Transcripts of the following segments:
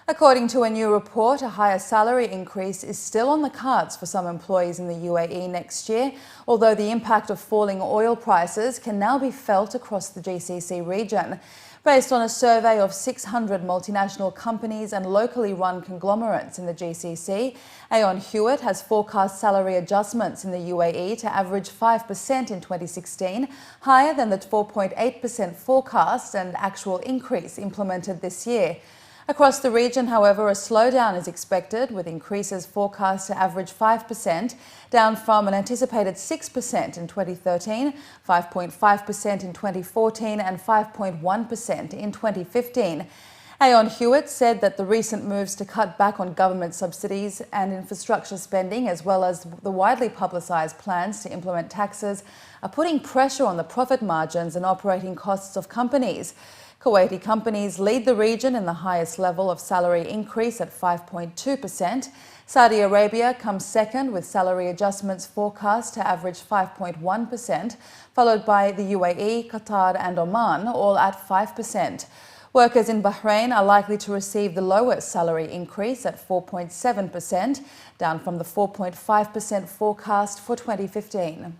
According to a new report, a higher salary increase is still on the cards for some employees in the UAE next year, although the impact of falling oil prices can now be felt across the GCC region. Based on a survey of 600 multinational companies and locally run conglomerates in the GCC, Aon Hewitt has forecast salary adjustments in the UAE to average 5% in 2016, higher than the 4.8% forecast and actual increase implemented this year. Across the region, however, a slowdown is expected, with increases forecast to average 5%, down from an anticipated 6% in 2013, 5.5% in 2014 and 5.1% in 2015. Aon Hewitt said that the recent moves to cut back on government subsidies and infrastructure spending, as well as the widely publicised plans to implement taxes, are putting pressure on the profit margins and operating costs of companies. Kuwaiti companies lead the region in the highest level of salary increase at 5.2%. Saudi Arabia comes second with salary adjustments forecast to average 5.1%, followed by the UAE, Qatar and Oman, all at 5%. Workers in Bahrain are likely to receive the lowest salary increase at 4.7%, down from the 4.5% forecast for 2015.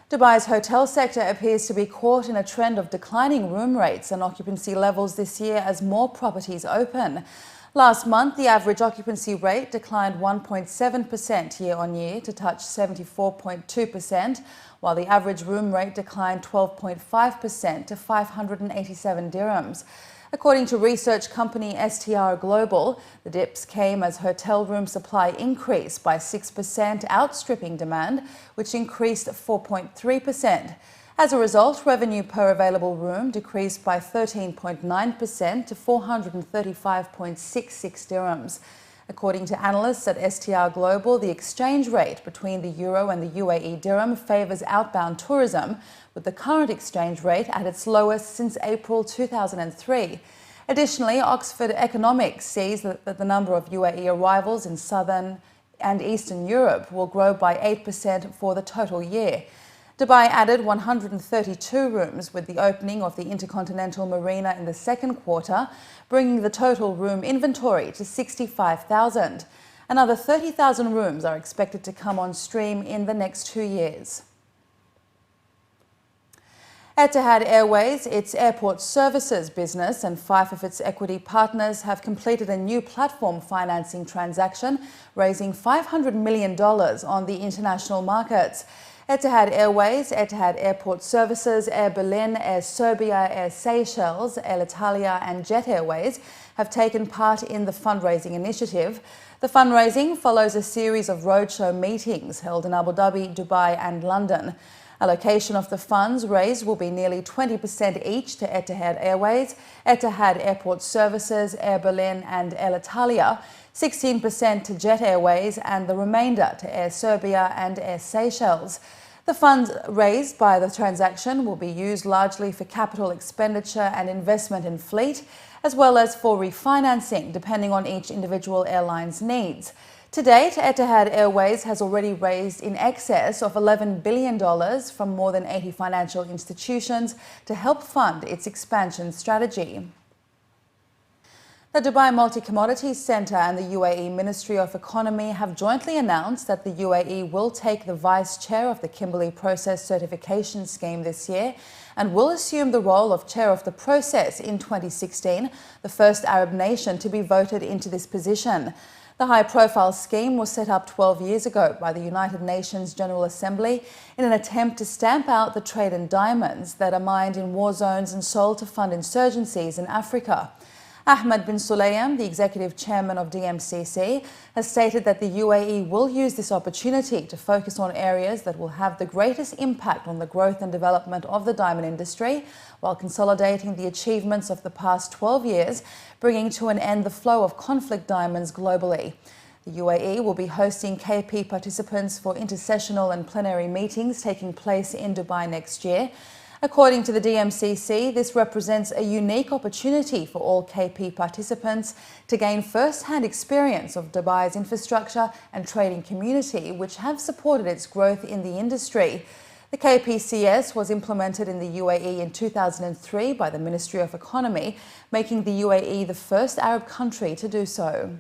Dubai's hotel sector appears to be caught in a trend of declining room rates and occupancy levels this year as more properties open. Last month, the average occupancy rate declined 1.7% year-on-year to touch 74.2%, while the average room rate declined 12.5% to 587 dirhams. According to research company STR Global, the dips came as hotel room supply increased by 6%, outstripping demand, which increased 4.3%. As a result, revenue per available room decreased by 13.9% to 435.66 dirhams. According to analysts at STR Global, the exchange rate between the euro and the UAE dirham favours outbound tourism, with the current exchange rate at its lowest since April 2003. Additionally, Oxford Economics sees that the number of UAE arrivals in southern and eastern Europe will grow by 8% for the total year. Dubai added 132 rooms with the opening of the Intercontinental Marina in the second quarter, bringing the total room inventory to 65,000. Another 30,000 rooms are expected to come on stream in the next 2 years. Etihad Airways, its airport services business, and 5 of its equity partners have completed a new platform financing transaction, raising $500 million on the international markets. Etihad Airways, Etihad Airport Services, Air Berlin, Air Serbia, Air Seychelles, Air Italia and Jet Airways have taken part in the fundraising initiative. The fundraising follows a series of roadshow meetings held in Abu Dhabi, Dubai and London. Allocation of the funds raised will be nearly 20% each to Etihad Airways, Etihad Airport Services, Air Berlin and Air Italia, 16% to Jet Airways and the remainder to Air Serbia and Air Seychelles. The funds raised by the transaction will be used largely for capital expenditure and investment in fleet, as well as for refinancing, depending on each individual airline's needs. To date, Etihad Airways has already raised in excess of $11 billion from more than 80 financial institutions to help fund its expansion strategy. The Dubai Multi-Commodities Centre and the UAE Ministry of Economy have jointly announced that the UAE will take the vice chair of the Kimberley Process Certification Scheme this year and will assume the role of chair of the process in 2016, the first Arab nation to be voted into this position. The high-profile scheme was set up 12 years ago by the United Nations General Assembly in an attempt to stamp out the trade in diamonds that are mined in war zones and sold to fund insurgencies in Africa. Ahmed bin Sulayem, the executive chairman of DMCC, has stated that the UAE will use this opportunity to focus on areas that will have the greatest impact on the growth and development of the diamond industry, while consolidating the achievements of the past 12 years, bringing to an end the flow of conflict diamonds globally. The UAE will be hosting KP participants for intersessional and plenary meetings taking place in Dubai next year. According to the DMCC, this represents a unique opportunity for all KP participants to gain first-hand experience of Dubai's infrastructure and trading community, which have supported its growth in the industry. The KPCS was implemented in the UAE in 2003 by the Ministry of Economy, making the UAE the first Arab country to do so.